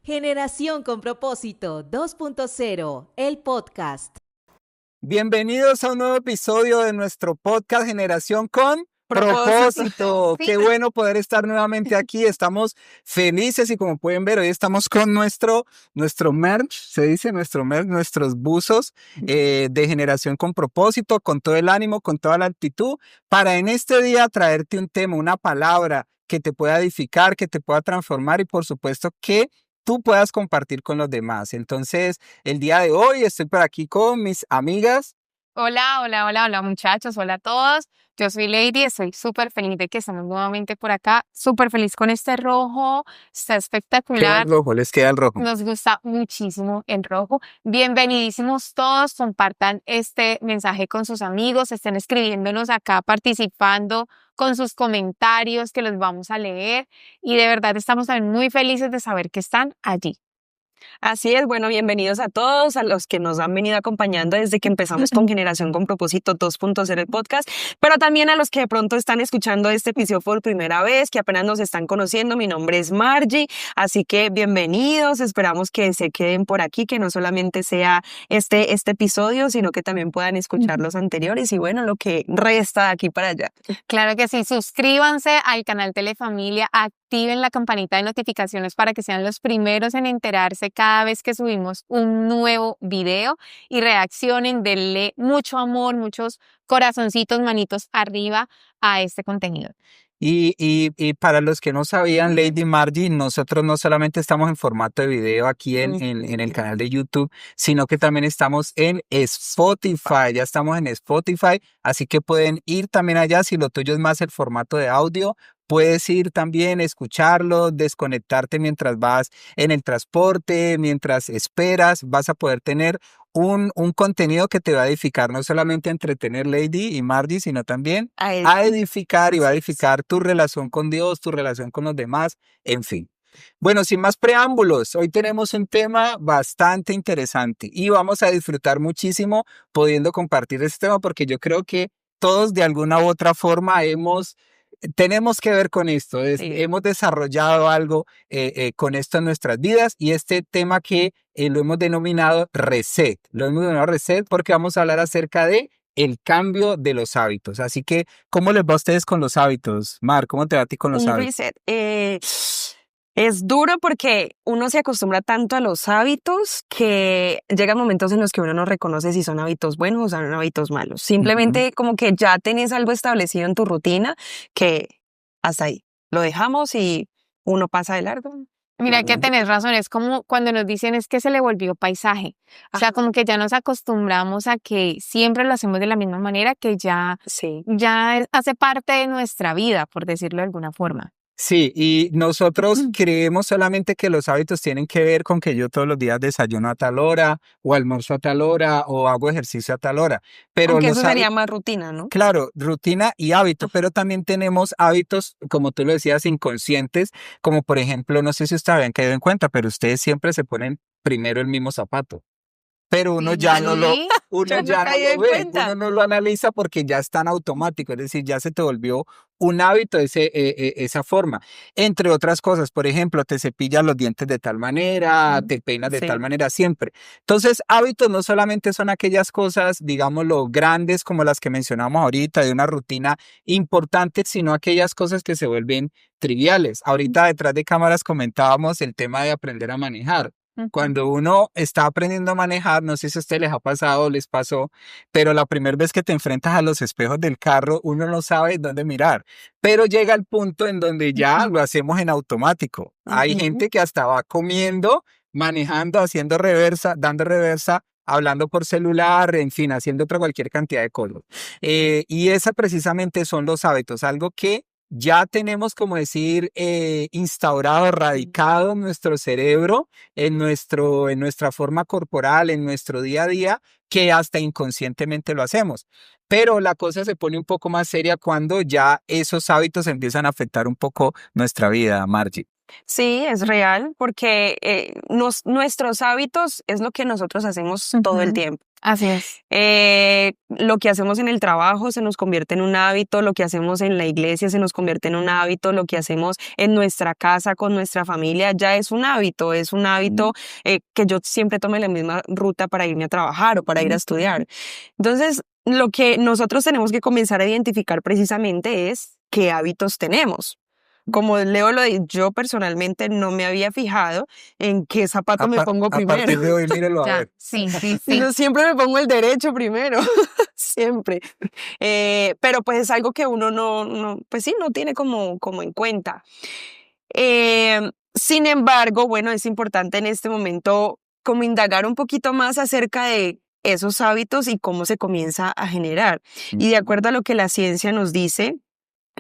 Generación con propósito 2.0, el podcast. Bienvenidos a un nuevo episodio de nuestro podcast Generación con Propósito. Sí. Qué bueno poder estar nuevamente aquí. Estamos felices y como pueden ver, hoy estamos con nuestro merch, se dice nuestro merch, nuestros buzos de Generación con Propósito, con todo el ánimo, con toda la actitud, para en este día traerte un tema, una palabra que te pueda edificar, que te pueda transformar y por supuesto que tú puedas compartir con los demás. Entonces, el día de hoy estoy por aquí con mis amigas. Hola muchachos, hola a todos. Yo soy Lady, estoy súper feliz de que estamos nuevamente por acá, súper feliz con este rojo, está Queda espectacular. el rojo, les queda el rojo. Nos gusta muchísimo el rojo. Bienvenidísimos todos, compartan este mensaje con sus amigos, estén escribiéndonos acá, participando con sus comentarios que los vamos a leer y de verdad estamos también muy felices de saber que están allí. Así es, bueno, bienvenidos a todos, a los que nos han venido acompañando desde que empezamos con Generación con Propósito 2.0 el podcast, pero también a los que de pronto están escuchando este episodio por primera vez, que apenas nos están conociendo. Mi nombre es Margie, así que bienvenidos, esperamos que se queden por aquí, que no solamente sea este episodio, sino que también puedan escuchar los anteriores y bueno, lo que resta de aquí para allá. Claro que sí, suscríbanse al canal Telefamilia, activen la campanita de notificaciones para que sean los primeros en enterarse cada vez que subimos un nuevo video y reaccionen, denle mucho amor, muchos corazoncitos, manitos arriba a este contenido. Y para los que no sabían, Lady Margie, nosotros no solamente estamos en formato de video aquí en el canal de YouTube, sino que también estamos en Spotify. Ya estamos en Spotify, así que pueden ir también allá. Si lo tuyo es más el formato de audio, puedes ir también, escucharlo, desconectarte mientras vas en el transporte, mientras esperas, vas a poder tener un contenido que te va a edificar, no solamente a entretener Lady y Margie, sino también a edificar y va a edificar tu relación con Dios, tu relación con los demás, en fin. Bueno, sin más preámbulos, hoy tenemos un tema bastante interesante y vamos a disfrutar muchísimo pudiendo compartir este tema porque yo creo que todos de alguna u otra forma tenemos que ver con esto, hemos desarrollado algo con esto en nuestras vidas y este tema que lo hemos denominado reset, porque vamos a hablar acerca de el cambio de los hábitos. Así que, ¿cómo les va a ustedes con los hábitos? Mar, ¿cómo te va a ti con los hábitos? Reset. Es duro porque uno se acostumbra tanto a los hábitos que llegan momentos en los que uno no reconoce si son hábitos buenos o son hábitos malos. Simplemente como que ya tenés algo establecido en tu rutina que hasta ahí lo dejamos y uno pasa de largo. Mira que tenés razón, es como cuando nos dicen es que se le volvió paisaje. O sea, como que ya nos acostumbramos a que siempre lo hacemos de la misma manera, que ya hace parte de nuestra vida, por decirlo de alguna forma. Sí, y nosotros creemos solamente que los hábitos tienen que ver con que yo todos los días desayuno a tal hora, o almuerzo a tal hora, o hago ejercicio a tal hora. Pero aunque eso sería más rutina, ¿no? Claro, rutina y hábito, pero también tenemos hábitos, como tú lo decías, inconscientes, como por ejemplo, no sé si ustedes habían caído en cuenta, pero ustedes siempre se ponen primero el mismo zapato. Pero uno ya no lo ve, uno no lo analiza porque ya es tan automático, es decir, ya se te volvió un hábito esa forma. Entre otras cosas, por ejemplo, te cepillas los dientes de tal manera, te peinas de tal manera siempre. Entonces, hábitos no solamente son aquellas cosas, digámoslo, grandes como las que mencionamos ahorita, de una rutina importante, sino aquellas cosas que se vuelven triviales. Ahorita detrás de cámaras comentábamos el tema de aprender a manejar. Cuando uno está aprendiendo a manejar, no sé si a ustedes les ha pasado o les pasó, pero la primera vez que te enfrentas a los espejos del carro, uno no sabe dónde mirar, pero llega el punto en donde ya lo hacemos en automático. Hay gente que hasta va comiendo, manejando, haciendo reversa, dando reversa, hablando por celular, en fin, haciendo cualquier cantidad de cosas. Y esa precisamente son los hábitos, algo que ya tenemos, como decir, instaurado, radicado en nuestro cerebro, en nuestra forma corporal, en nuestro día a día, que hasta inconscientemente lo hacemos. Pero la cosa se pone un poco más seria cuando ya esos hábitos empiezan a afectar un poco nuestra vida, Margie. Sí, es real, porque nuestros hábitos es lo que nosotros hacemos todo el tiempo. Así es. Lo que hacemos en el trabajo se nos convierte en un hábito, lo que hacemos en la iglesia se nos convierte en un hábito, lo que hacemos en nuestra casa con nuestra familia ya es un hábito que yo siempre tome la misma ruta para irme a trabajar o para ir a estudiar. Entonces, lo que nosotros tenemos que comenzar a identificar precisamente es qué hábitos tenemos. Como Leo lo dice, yo personalmente no me había fijado en qué zapato me pongo A primero. partir de hoy, mírelo a Ya, ver. sí, sí, sí. Yo siempre me pongo el derecho primero, siempre. Pero pues es algo que uno pues sí, no tiene como en cuenta. Sin embargo, bueno, es importante en este momento como indagar un poquito más acerca de esos hábitos y cómo se comienza a generar. Y de acuerdo a lo que la ciencia nos dice,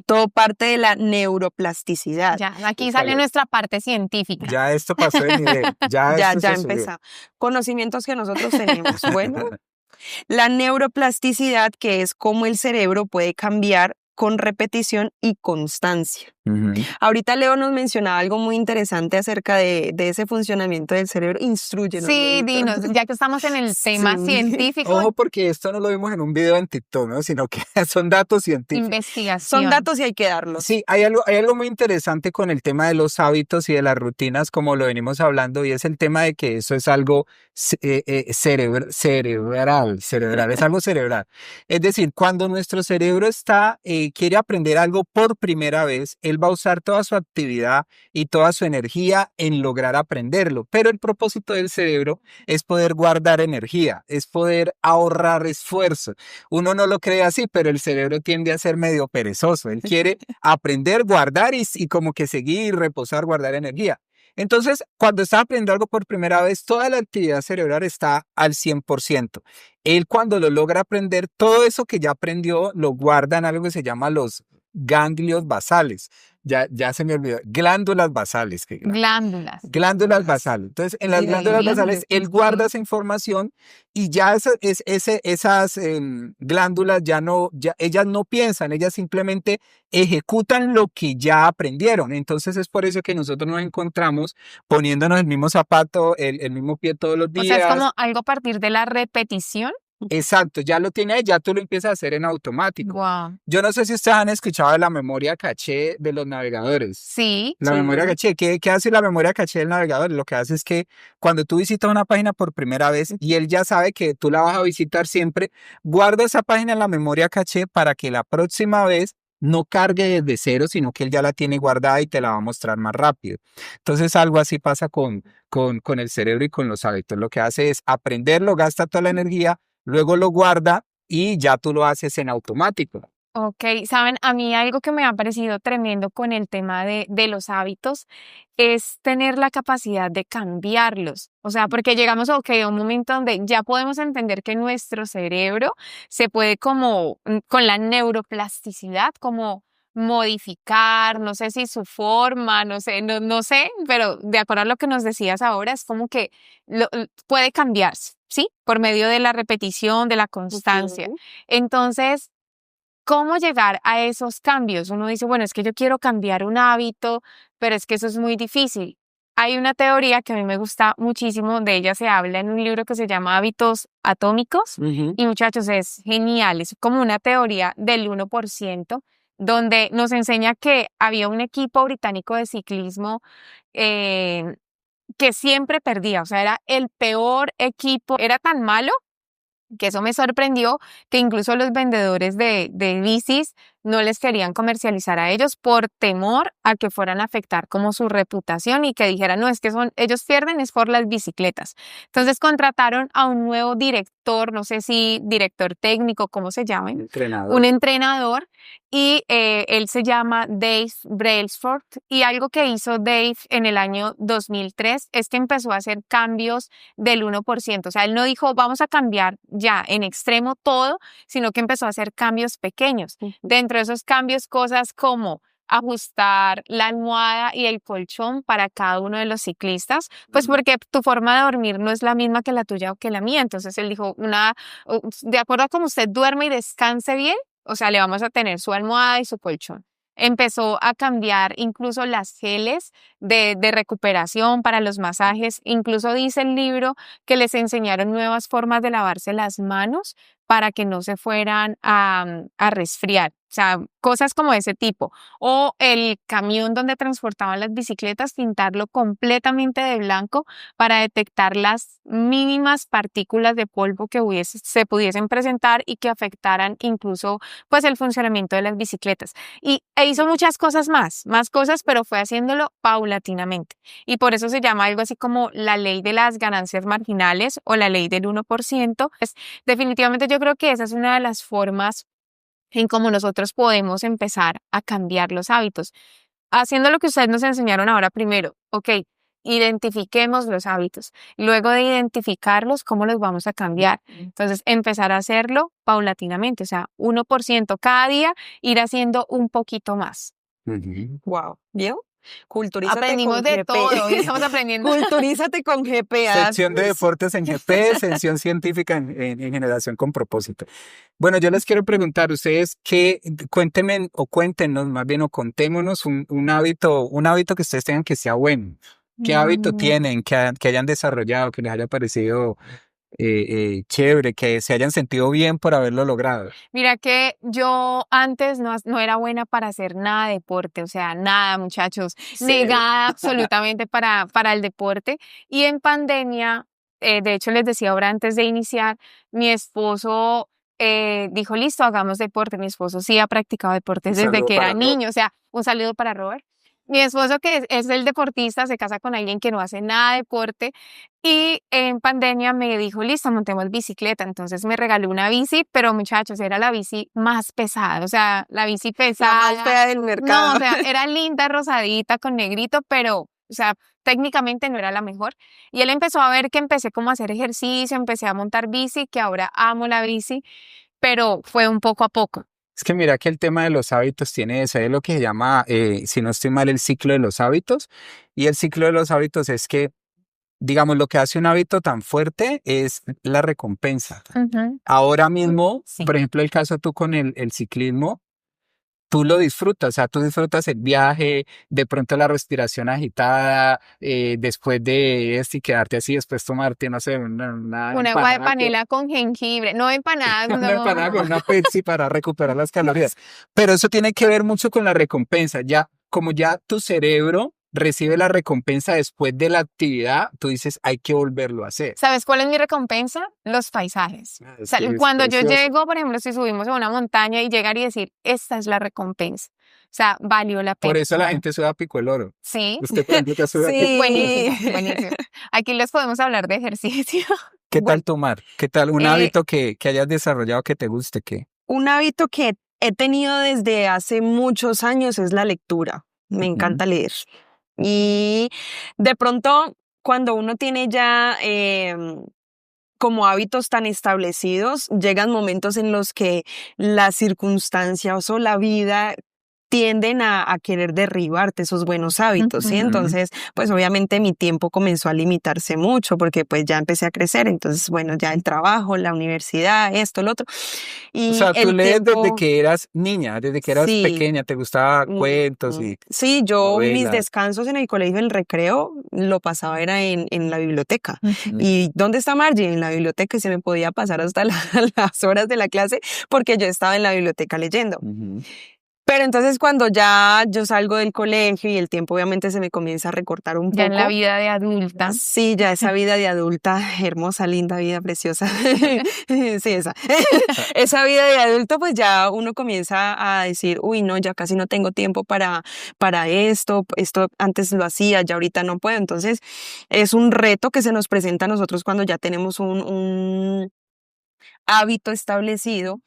todo parte de la neuroplasticidad. Ya, aquí sale nuestra parte científica. Ya esto pasó de nivel. Ya Ya esto se subió. empezamos. Conocimientos que nosotros tenemos. Bueno, la neuroplasticidad, que es cómo el cerebro puede cambiar con repetición y constancia. Ahorita Leo nos mencionaba algo muy interesante acerca de ese funcionamiento del cerebro. Instrúyenos. Sí, Leito. dinos, ya que estamos en el tema Sí. científico, Ojo, porque esto no lo vimos en un video en TikTok, ¿no? Sino que son datos científicos. investigación. Son datos y hay que darlos. Sí, hay algo muy interesante con el tema de los hábitos y de las rutinas, como lo venimos hablando, y es el tema de que eso es algo cerebral, es algo cerebral. Es decir, cuando nuestro cerebro quiere aprender algo por primera vez, él va a usar toda su actividad y toda su energía en lograr aprenderlo. Pero el propósito del cerebro es poder guardar energía, es poder ahorrar esfuerzo. Uno no lo cree así, pero el cerebro tiende a ser medio perezoso. Él quiere aprender, guardar y como que seguir, reposar, guardar energía. Entonces, cuando está aprendiendo algo por primera vez, toda la actividad cerebral está al 100%. Él cuando lo logra aprender, todo eso que ya aprendió lo guarda en algo que se llama los ganglios basales. Ya se me olvidó. Glándulas basales. Glándulas. Glándulas basales. Entonces, en las Sí, glándulas glándulas. basales, él guarda esa información y ya esas glándulas ellas no piensan, ellas simplemente ejecutan lo que ya aprendieron. Entonces, es por eso que nosotros nos encontramos poniéndonos el mismo zapato, el mismo pie todos los O días. sea, es como algo a partir de la repetición. Exacto, ya lo tiene ahí, ya tú lo empiezas a hacer en automático. Wow. Yo no sé si ustedes han escuchado de la memoria caché de los navegadores. Sí. La Sí. memoria caché, ¿qué hace la memoria caché del navegador? Lo que hace es que cuando tú visitas una página por primera vez y él ya sabe que tú la vas a visitar siempre, guarda esa página en la memoria caché para que la próxima vez no cargue desde cero, sino que él ya la tiene guardada y te la va a mostrar más rápido. Entonces algo así pasa con el cerebro y con los hábitos. Lo que hace es aprenderlo, gasta toda la energía, luego lo guarda y ya tú lo haces en automático. Ok, saben, a mí algo que me ha parecido tremendo con el tema de los hábitos es tener la capacidad de cambiarlos. O sea, porque llegamos a un momento donde ya podemos entender que nuestro cerebro se puede como con la neuroplasticidad, como modificar, no sé si su forma, no sé, pero de acuerdo a lo que nos decías ahora, es como que puede cambiarse, ¿sí? Por medio de la repetición, de la constancia. Ujú. Entonces, ¿cómo llegar a esos cambios? Uno dice, bueno, es que yo quiero cambiar un hábito, pero es que eso es muy difícil. Hay una teoría que a mí me gusta muchísimo, de ella se habla en un libro que se llama Hábitos Atómicos. Ujú. Y muchachos, es genial, es como una teoría del 1%, donde nos enseña que había un equipo británico de ciclismo que siempre perdía, o sea, era el peor equipo, era tan malo que eso me sorprendió, que incluso los vendedores de bicis no les querían comercializar a ellos por temor a que fueran a afectar como su reputación y que dijeran, no, es que ellos pierden es por las bicicletas. Entonces contrataron a un nuevo director, no sé si director técnico, ¿cómo se llama? Un entrenador, y él se llama Dave Brailsford, y algo que hizo Dave en el año 2003 es que empezó a hacer cambios del 1%, o sea, él no dijo vamos a cambiar ya en extremo todo, sino que empezó a hacer cambios pequeños. Dentro de esos cambios, cosas como ajustar la almohada y el colchón para cada uno de los ciclistas, pues porque tu forma de dormir no es la misma que la tuya o que la mía. Entonces él dijo, de acuerdo a cómo usted duerme y descanse bien, o sea, le vamos a tener su almohada y su colchón. empezó a cambiar incluso las geles de recuperación para los masajes. Incluso dice el libro que les enseñaron nuevas formas de lavarse las manos para que no se fueran a resfriar. O sea, cosas como ese tipo. O el camión donde transportaban las bicicletas, pintarlo completamente de blanco para detectar las mínimas partículas de polvo que se pudiesen presentar y que afectaran incluso pues el funcionamiento de las bicicletas. E hizo muchas cosas más cosas, pero fue haciéndolo paulatinamente. Y por eso se llama algo así como la ley de las ganancias marginales o la ley del 1%. Pues, definitivamente yo creo que esa es una de las formas en cómo nosotros podemos empezar a cambiar los hábitos. Haciendo lo que ustedes nos enseñaron ahora primero, identifiquemos los hábitos. Luego de identificarlos, ¿cómo los vamos a cambiar? Entonces, empezar a hacerlo paulatinamente, o sea, 1% cada día, ir haciendo un poquito más. Wow, ¿vio? Culturízate Aprendimos con de GP. todo, estamos aprendiendo. Culturízate con GP. Sección de deportes en GP, sección científica en generación con propósito. Bueno, yo les quiero preguntar, ustedes cuéntenme o cuéntenos más bien o contémonos un hábito que ustedes tengan que sea bueno. ¿Qué hábito tienen, que hayan desarrollado, que les haya parecido chévere, que se hayan sentido bien por haberlo logrado? Mira que yo antes no era buena para hacer nada de deporte, o sea, nada, muchachos, negada absolutamente para el deporte. Y en pandemia, de hecho les decía ahora antes de iniciar, mi esposo dijo, listo, hagamos deporte. Mi esposo sí ha practicado deportes desde que era niño, o sea, un saludo para Robert. Mi esposo, que es el deportista, se casa con alguien que no hace nada de deporte, y en pandemia me dijo, listo, montemos bicicleta. Entonces me regaló una bici, pero muchachos, era la bici más pesada, o sea, la bici pesada. La más fea del mercado. No, o sea, era linda, rosadita, con negrito, pero, o sea, técnicamente no era la mejor. Y él empezó a ver que empecé como a hacer ejercicio, empecé a montar bici, que ahora amo la bici, pero fue un poco a poco. Es que mira que el tema de los hábitos tiene eso, es lo que se llama, si no estoy mal, el ciclo de los hábitos. Y el ciclo de los hábitos es que, digamos, lo que hace un hábito tan fuerte es la recompensa. Ahora mismo, por ejemplo, el caso tú con el ciclismo, tú lo disfrutas, o sea, tú disfrutas el viaje, de pronto la respiración agitada, después de esto y quedarte así, después tomarte, no sé, una agua de panela con jengibre, no empanadas, no. Una empanada con una Pepsi para recuperar las calorías. Pero eso tiene que ver mucho con la recompensa. Ya, como ya tu cerebro recibe la recompensa después de la actividad, tú dices, hay que volverlo a hacer. ¿Sabes cuál es mi recompensa? Los paisajes. O sea, cuando yo llego, por ejemplo, si subimos a una montaña y llegar y decir, esta es la recompensa. O sea, valió la pena. Por eso la gente suda pico el oro. Sí. Usted también te suda sí. Buenísimo. Aquí les podemos hablar de ejercicio. ¿Qué tal tomar? ¿Qué tal un hábito que hayas desarrollado que te guste? Un hábito que he tenido desde hace muchos años es la lectura. Me encanta leer. Y de pronto, cuando uno tiene ya como hábitos tan establecidos, llegan momentos en los que las circunstancias o la vida tienden a querer derribarte esos buenos hábitos, ¿sí? Entonces, pues obviamente mi tiempo comenzó a limitarse mucho porque pues ya empecé a crecer, entonces, bueno, ya el trabajo, la universidad, esto, lo otro. Y o sea, tú lees desde que eras niña, desde que eras pequeña, te gustaban cuentos y sí, yo novelas. Mis descansos en el colegio, el recreo, lo pasaba era en la biblioteca. ¿Y dónde está Margie? En la biblioteca, y se me podía pasar hasta las horas de la clase porque yo estaba en la biblioteca leyendo. Pero entonces cuando ya yo salgo del colegio y el tiempo obviamente se me comienza a recortar un poco. Ya en la vida de adulta. Sí, ya esa vida de adulta, hermosa, linda vida, preciosa. Sí, esa. Esa vida de adulto, pues ya uno comienza a decir, uy, no, ya casi no tengo tiempo para esto antes lo hacía, ya ahorita no puedo. Entonces es un reto que se nos presenta a nosotros cuando ya tenemos un hábito establecido,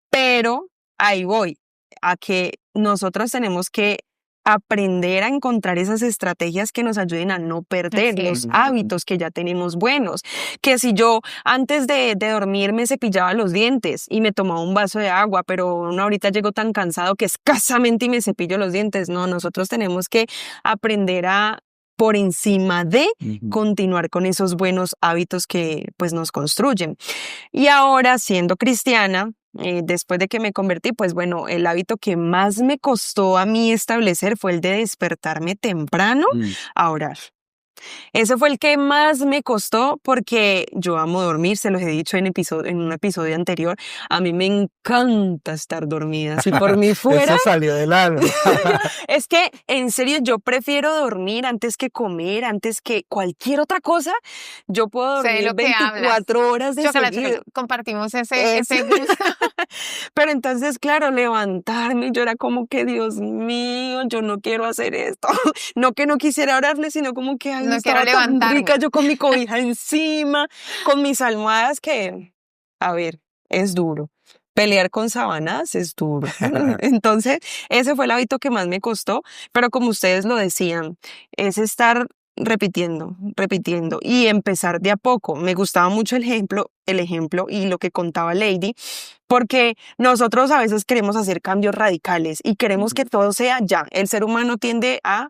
pero ahí voy. A que nosotros tenemos que aprender a encontrar esas estrategias que nos ayuden a no perder los hábitos que ya tenemos buenos. Que si yo antes de dormir me cepillaba los dientes y me tomaba un vaso de agua, pero no, ahorita llego tan cansado que escasamente y me cepillo los dientes. No, nosotros tenemos que aprender a por encima de continuar con esos buenos hábitos que pues nos construyen. Y ahora, siendo cristiana, después de que me convertí, pues bueno, el hábito que más me costó a mí establecer fue el de despertarme temprano a orar. Ese fue el que más me costó porque yo amo dormir, se los he dicho en un episodio anterior. A mí me encanta estar dormida. Si por mí fuera, Eso salió del alma. es que en serio yo prefiero dormir antes que comer, antes que cualquier otra cosa. Yo puedo Sé de dormir lo que hablas. 24 horas de Chócala, seguido. chócala. Compartimos ese Eso. gusto. Pero entonces, claro, levantarme, yo era como que, Dios mío, yo no quiero hacer esto. No que no quisiera orarle, sino como que, ay, No quiero estaba tan levantarme. rica, yo con mi cobija encima, con mis almohadas que, a ver, es duro. Pelear con sábanas es duro. Entonces, ese fue el hábito que más me costó, pero como ustedes lo decían, es estar repitiendo y empezar de a poco. Me gustaba mucho el ejemplo y lo que contaba Lady, porque nosotros a veces queremos hacer cambios radicales y queremos que todo sea ya. El ser humano tiende a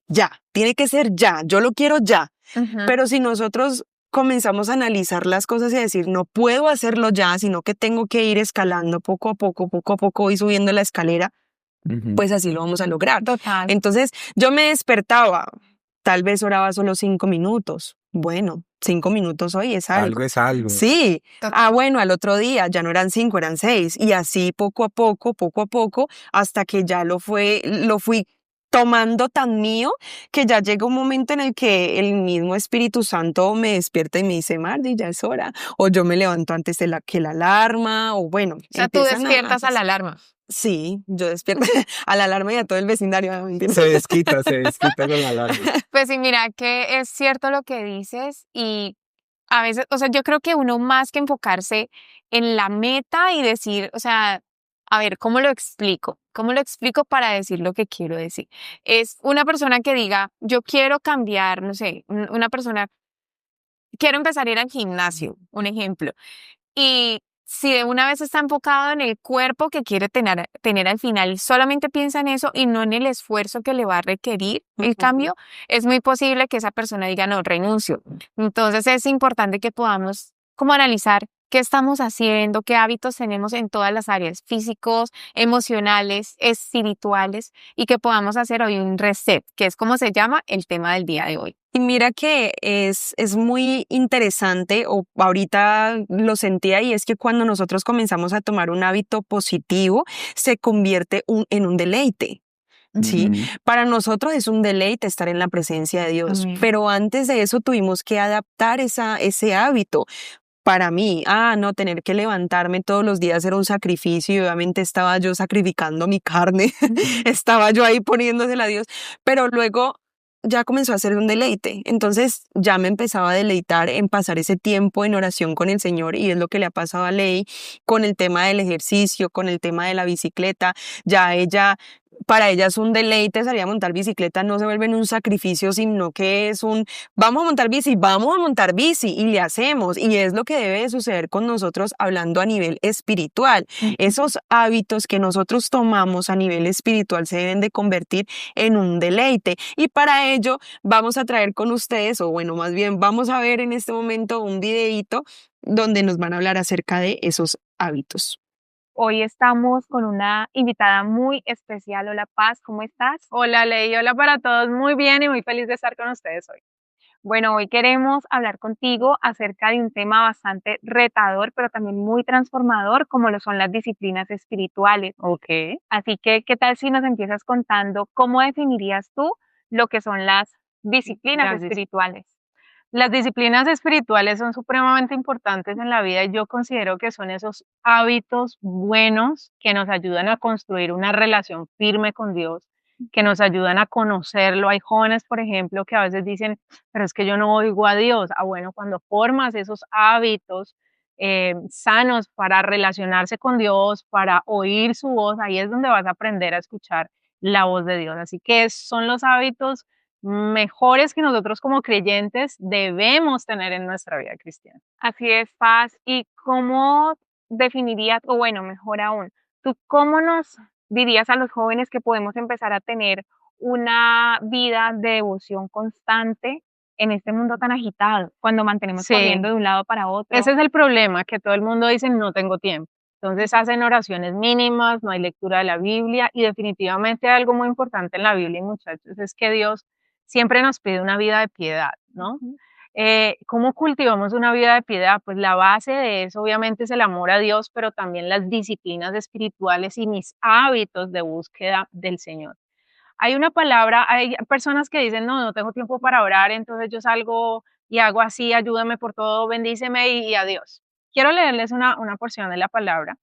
ya, tiene que ser ya, yo lo quiero ya. Pero si nosotros comenzamos a analizar las cosas y a decir, no puedo hacerlo ya, sino que tengo que ir escalando poco a poco y subiendo la escalera, pues así lo vamos a lograr. Total. Entonces yo me despertaba, tal vez oraba solo 5 minutos. Bueno, 5 minutos hoy es algo. Algo es algo. Sí. Total. Bueno, al otro día ya no eran 5, eran 6. Y así poco a poco, hasta que ya lo fui tomando tan mío que ya llega un momento en el que el mismo Espíritu Santo me despierta y me dice, Mardi, ya es hora. O yo me levanto antes de que la alarma, o bueno. O sea, tú despiertas a la alarma. Sí, yo despierto a la alarma y a todo el vecindario. No, mentira. Se desquita con la alarma. Pues sí, mira que es cierto lo que dices y a veces, o sea, yo creo que uno más que enfocarse en la meta y decir, o sea, a ver, ¿cómo lo explico? ¿Cómo lo explico para decir lo que quiero decir? Es una persona que diga, yo quiero cambiar, no sé, una persona, quiero empezar a ir al gimnasio, un ejemplo. Y si de una vez está enfocado en el cuerpo que quiere tener al final y solamente piensa en eso y no en el esfuerzo que le va a requerir el cambio, es muy posible que esa persona diga, no, renuncio. Entonces es importante que podamos como analizar qué estamos haciendo, qué hábitos tenemos en todas las áreas, físicos, emocionales, espirituales, y que podamos hacer hoy un reset, que es como se llama el tema del día de hoy. Y mira que es muy interesante, o ahorita lo sentía, y es que cuando nosotros comenzamos a tomar un hábito positivo, se convierte en un deleite. Sí, para nosotros es un deleite estar en la presencia de Dios, pero antes de eso tuvimos que adaptar ese hábito. Para mí, no tener que levantarme todos los días era un sacrificio y obviamente estaba yo sacrificando mi carne, estaba yo ahí poniéndosela a Dios, pero luego ya comenzó a ser un deleite. Entonces ya me empezaba a deleitar en pasar ese tiempo en oración con el Señor, y es lo que le ha pasado a Ley con el tema del ejercicio, con el tema de la bicicleta. Para ella es un deleite salir a montar bicicleta, no se vuelve en un sacrificio, sino que es vamos a montar bici y le hacemos. Y es lo que debe de suceder con nosotros hablando a nivel espiritual. Esos hábitos que nosotros tomamos a nivel espiritual se deben de convertir en un deleite. Y para ello vamos a traer con ustedes, o bueno, más bien vamos a ver en este momento un videíto donde nos van a hablar acerca de esos hábitos. Hoy estamos con una invitada muy especial. Hola Paz, ¿cómo estás? Hola Ley, hola para todos, muy bien y muy feliz de estar con ustedes hoy. Bueno, hoy queremos hablar contigo acerca de un tema bastante retador, pero también muy transformador, como lo son las disciplinas espirituales. Ok. Así que, ¿qué tal si nos empiezas contando cómo definirías tú lo que son las disciplinas espirituales? Las disciplinas espirituales son supremamente importantes en la vida y yo considero que son esos hábitos buenos que nos ayudan a construir una relación firme con Dios, que nos ayudan a conocerlo. Hay jóvenes, por ejemplo, que a veces dicen, pero es que yo no oigo a Dios. Bueno, cuando formas esos hábitos sanos para relacionarse con Dios, para oír su voz, ahí es donde vas a aprender a escuchar la voz de Dios. Así que son los hábitos mejores que nosotros como creyentes debemos tener en nuestra vida cristiana. Así es, Paz. ¿Y cómo definirías, o bueno, mejor aún, tú cómo nos dirías a los jóvenes que podemos empezar a tener una vida de devoción constante en este mundo tan agitado, cuando mantenemos corriendo de un lado para otro? Ese es el problema, que todo el mundo dice no tengo tiempo. Entonces hacen oraciones mínimas, no hay lectura de la Biblia y definitivamente hay algo muy importante en la Biblia, muchachos, es que Dios siempre nos pide una vida de piedad, ¿no? ¿Cómo cultivamos una vida de piedad? Pues la base de eso obviamente es el amor a Dios, pero también las disciplinas espirituales y mis hábitos de búsqueda del Señor. Hay una palabra, hay personas que dicen, no, no tengo tiempo para orar, entonces yo salgo y hago así, ayúdame por todo, bendíceme y adiós. Quiero leerles una porción de la palabra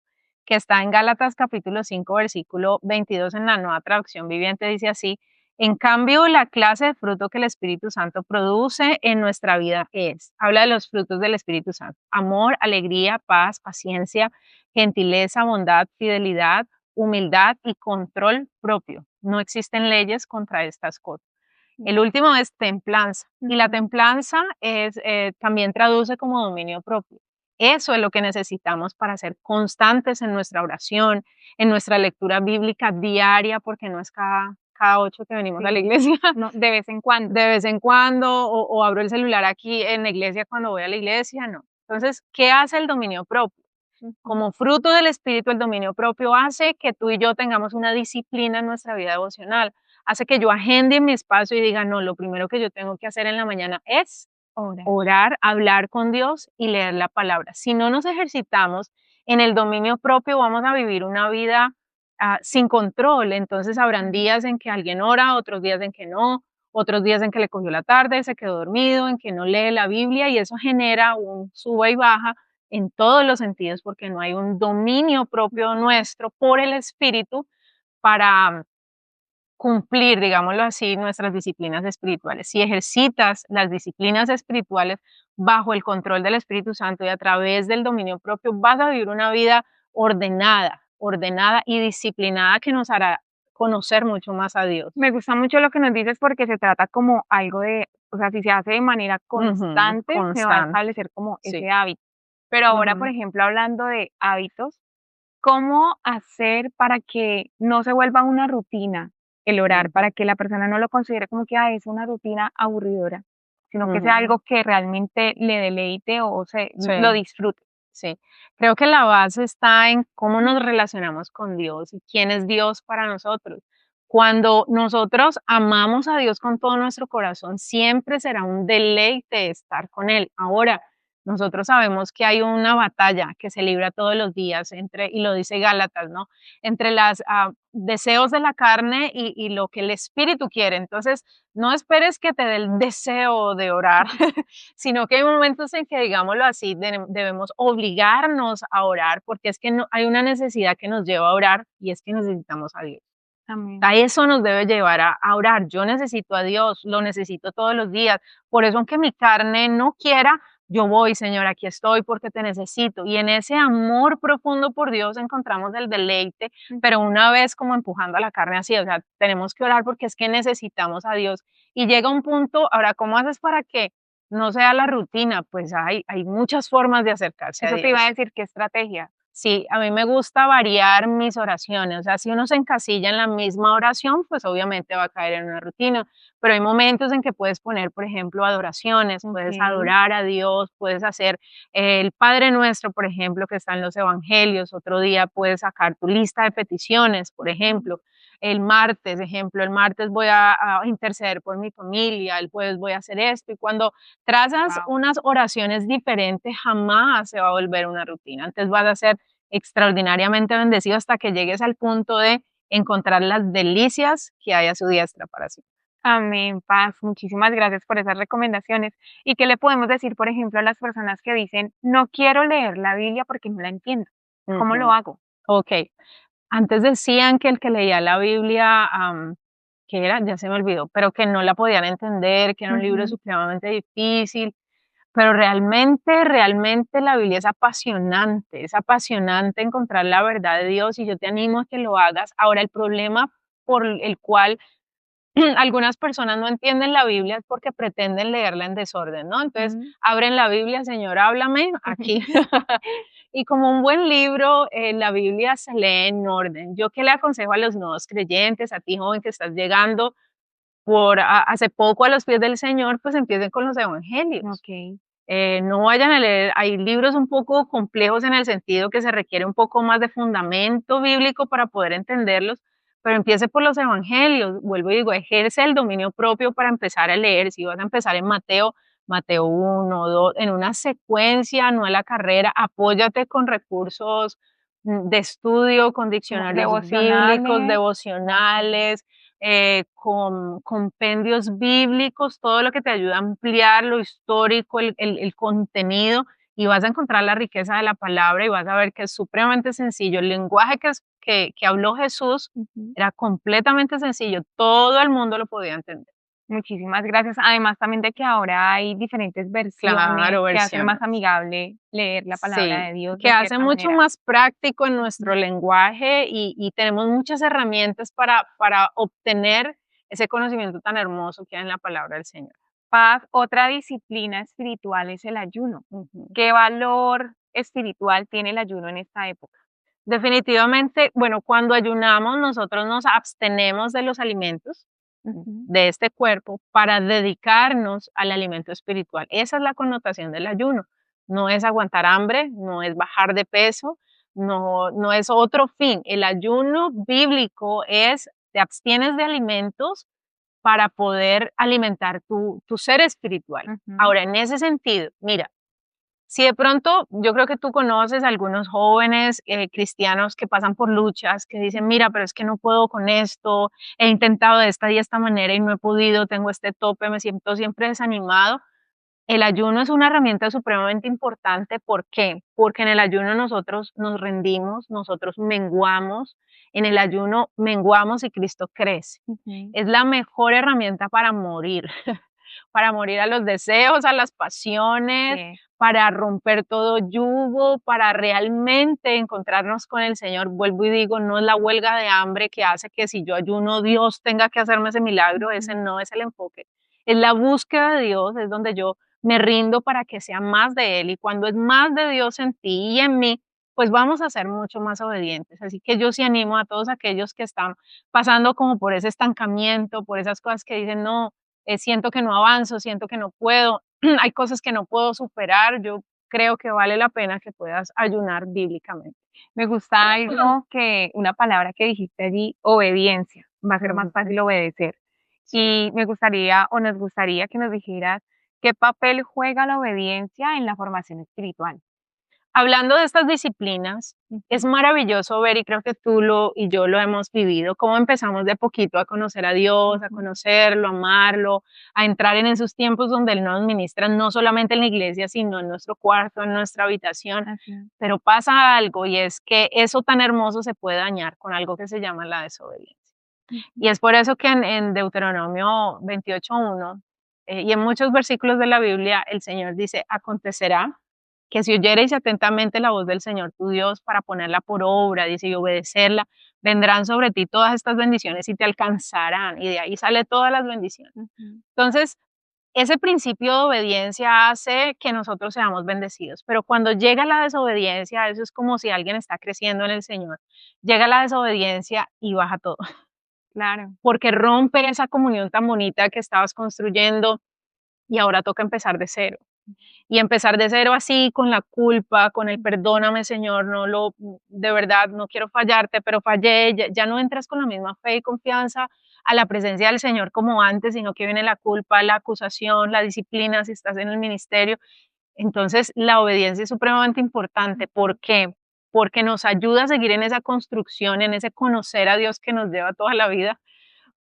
que está en Gálatas capítulo 5, versículo 22 en la Nueva Traducción Viviente, dice así: en cambio, la clase de fruto que el Espíritu Santo produce en nuestra vida habla de los frutos del Espíritu Santo: amor, alegría, paz, paciencia, gentileza, bondad, fidelidad, humildad y control propio. No existen leyes contra estas cosas. El último es templanza, y la templanza también traduce como dominio propio. Eso es lo que necesitamos para ser constantes en nuestra oración, en nuestra lectura bíblica diaria, porque no es cada 8 que venimos a la iglesia. No, de vez en cuando. De vez en cuando, o abro el celular aquí en la iglesia cuando voy a la iglesia, no. Entonces, ¿qué hace el dominio propio? Como fruto del Espíritu, el dominio propio hace que tú y yo tengamos una disciplina en nuestra vida devocional, hace que yo agende mi espacio y diga, no, lo primero que yo tengo que hacer en la mañana es orar, hablar con Dios y leer la palabra. Si no nos ejercitamos en el dominio propio, vamos a vivir una vida sin control. Entonces habrán días en que alguien ora, otros días en que no, otros días en que le cogió la tarde, se quedó dormido, en que no lee la Biblia, y eso genera un sube y baja en todos los sentidos, porque no hay un dominio propio nuestro por el Espíritu para cumplir, digámoslo así, nuestras disciplinas espirituales. Si ejercitas las disciplinas espirituales bajo el control del Espíritu Santo y a través del dominio propio, vas a vivir una vida ordenada y disciplinada que nos hará conocer mucho más a Dios. Me gusta mucho lo que nos dices porque se trata como algo de, o sea, si se hace de manera constante, se va a establecer como ese hábito. Pero ahora, por ejemplo, hablando de hábitos, ¿cómo hacer para que no se vuelva una rutina el orar, para que la persona no lo considere como que es una rutina aburridora, sino que sea algo que realmente le deleite o lo disfrute? Sí, creo que la base está en cómo nos relacionamos con Dios y quién es Dios para nosotros. Cuando nosotros amamos a Dios con todo nuestro corazón, siempre será un deleite estar con Él. Ahora, nosotros sabemos que hay una batalla que se libra todos los días y lo dice Gálatas, ¿no? Entre los deseos de la carne y lo que el Espíritu quiere. Entonces, no esperes que te dé el deseo de orar, sino que hay momentos en que, digámoslo así, debemos obligarnos a orar, porque es que hay una necesidad que nos lleva a orar, y es que necesitamos a Dios. Amén. A eso nos debe llevar a orar. Yo necesito a Dios, lo necesito todos los días. Por eso, aunque mi carne no quiera, yo voy, Señor, aquí estoy porque te necesito. Y en ese amor profundo por Dios encontramos el deleite, pero una vez como empujando a la carne así, o sea, tenemos que orar porque es que necesitamos a Dios. Y llega un punto, ahora, ¿cómo haces para que no sea la rutina? Pues hay muchas formas de acercarse a Eso Dios. te iba a decir, ¿qué estrategia? Sí, a mí me gusta variar mis oraciones, o sea, si uno se encasilla en la misma oración, pues obviamente va a caer en una rutina, pero hay momentos en que puedes poner, por ejemplo, adoraciones, puedes adorar a Dios, puedes hacer el Padre Nuestro, por ejemplo, que está en los Evangelios. Otro día puedes sacar tu lista de peticiones, por ejemplo. El martes voy a interceder por mi familia, el jueves voy a hacer esto, y cuando trazas unas oraciones diferentes, jamás se va a volver una rutina. Antes vas a ser extraordinariamente bendecido hasta que llegues al punto de encontrar las delicias que hay a su diestra para sí. Amén, Paz. Muchísimas gracias por esas recomendaciones. ¿Y qué le podemos decir, por ejemplo, a las personas que dicen, no quiero leer la Biblia porque no la entiendo? ¿Cómo lo hago? Ok. Antes decían que el que leía la Biblia, que era, ya se me olvidó, pero que no la podían entender, que era un libro supremamente difícil. Pero realmente la Biblia es apasionante encontrar la verdad de Dios, y yo te animo a que lo hagas. Ahora, el problema por el cual algunas personas no entienden la Biblia es porque pretenden leerla en desorden, ¿no? Entonces, abren la Biblia, Señor, háblame aquí. Y como un buen libro, la Biblia se lee en orden. Yo qué le aconsejo a los nuevos creyentes, a ti joven que estás llegando hace poco a los pies del Señor, pues empiecen con los evangelios. No vayan a leer, hay libros un poco complejos en el sentido que se requiere un poco más de fundamento bíblico para poder entenderlos, pero empiece por los evangelios, vuelvo y digo, ejerce el dominio propio para empezar a leer. Si vas a empezar en Mateo, Mateo 1, 2, en una secuencia, no a la carrera, apóyate con recursos de estudio, con diccionarios bíblicos, devocionales, con compendios bíblicos, todo lo que te ayuda a ampliar lo histórico, el contenido, y vas a encontrar la riqueza de la palabra y vas a ver que es supremamente sencillo. El lenguaje que habló Jesús era completamente sencillo, todo el mundo lo podía entender. Muchísimas gracias. Además también de que ahora hay diferentes versiones Claro, que hacen más versiones. amigable leer la palabra Sí, de Dios que de hace cierta mucho manera. más práctico en nuestro lenguaje y tenemos muchas herramientas para obtener ese conocimiento tan hermoso que hay en la palabra del Señor. Paz, otra disciplina espiritual es el ayuno. Ujú. ¿Qué valor espiritual tiene el ayuno en esta época? Definitivamente, bueno, cuando ayunamos nosotros nos abstenemos de los alimentos de este cuerpo para dedicarnos al alimento espiritual. Esa es la connotación del ayuno. No es aguantar hambre, no es bajar de peso, no es otro fin. El ayuno bíblico es, te abstienes de alimentos para poder alimentar tu ser espiritual. Ahora, en ese sentido, mira, si de pronto yo creo que tú conoces a algunos jóvenes cristianos que pasan por luchas, que dicen, mira, pero es que no puedo con esto, he intentado de esta y esta manera y no he podido, tengo este tope, me siento siempre desanimado. El ayuno es una herramienta supremamente importante. ¿Por qué? Porque en el ayuno nosotros nos rendimos, nosotros menguamos, en el ayuno menguamos y Cristo crece. Es la mejor herramienta para morir, para morir a los deseos, a las pasiones, Sí. para romper todo yugo, para realmente encontrarnos con el Señor. Vuelvo y digo, no es la huelga de hambre que hace que si yo ayuno Dios tenga que hacerme ese milagro, ese no es el enfoque. Es la búsqueda de Dios, es donde yo me rindo para que sea más de Él, y cuando es más de Dios en ti y en mí, pues vamos a ser mucho más obedientes. Así que yo sí animo a todos aquellos que están pasando como por ese estancamiento, por esas cosas que dicen, no, siento que no avanzo, siento que no puedo, hay cosas que no puedo superar. Yo creo que vale la pena que puedas ayunar bíblicamente. Me gusta algo que, una palabra que dijiste allí, obediencia. Va a ser más fácil obedecer. Y me gustaría, o nos gustaría que nos dijeras qué papel juega la obediencia en la formación espiritual. Hablando de estas disciplinas, es maravilloso ver, y creo que y yo lo hemos vivido, cómo empezamos de poquito a conocer a Dios, a conocerlo, a amarlo, a entrar en esos tiempos donde Él nos ministra, no solamente en la iglesia, sino en nuestro cuarto, en nuestra habitación. Pero pasa algo, y es que eso tan hermoso se puede dañar con algo que se llama la desobediencia. Y es por eso que en Deuteronomio 28:1 y en muchos versículos de la Biblia, el Señor dice, acontecerá que si oyereis atentamente la voz del Señor tu Dios para ponerla por obra, dice, y obedecerla, vendrán sobre ti todas estas bendiciones y te alcanzarán. Y de ahí sale todas las bendiciones. Entonces, ese principio de obediencia hace que nosotros seamos bendecidos. Pero cuando llega la desobediencia, eso es como si alguien está creciendo en el Señor. Llega la desobediencia y baja todo. Claro. Porque rompe esa comunión tan bonita que estabas construyendo y ahora toca empezar de cero. Y empezar de cero así, con la culpa, con el perdóname, Señor, de verdad, no quiero fallarte, pero fallé. Ya no entras con la misma fe y confianza a la presencia del Señor como antes, sino que viene la culpa, la acusación, la disciplina si estás en el ministerio. Entonces, la obediencia es supremamente importante. ¿Por qué? Porque nos ayuda a seguir en esa construcción, en ese conocer a Dios que nos lleva toda la vida.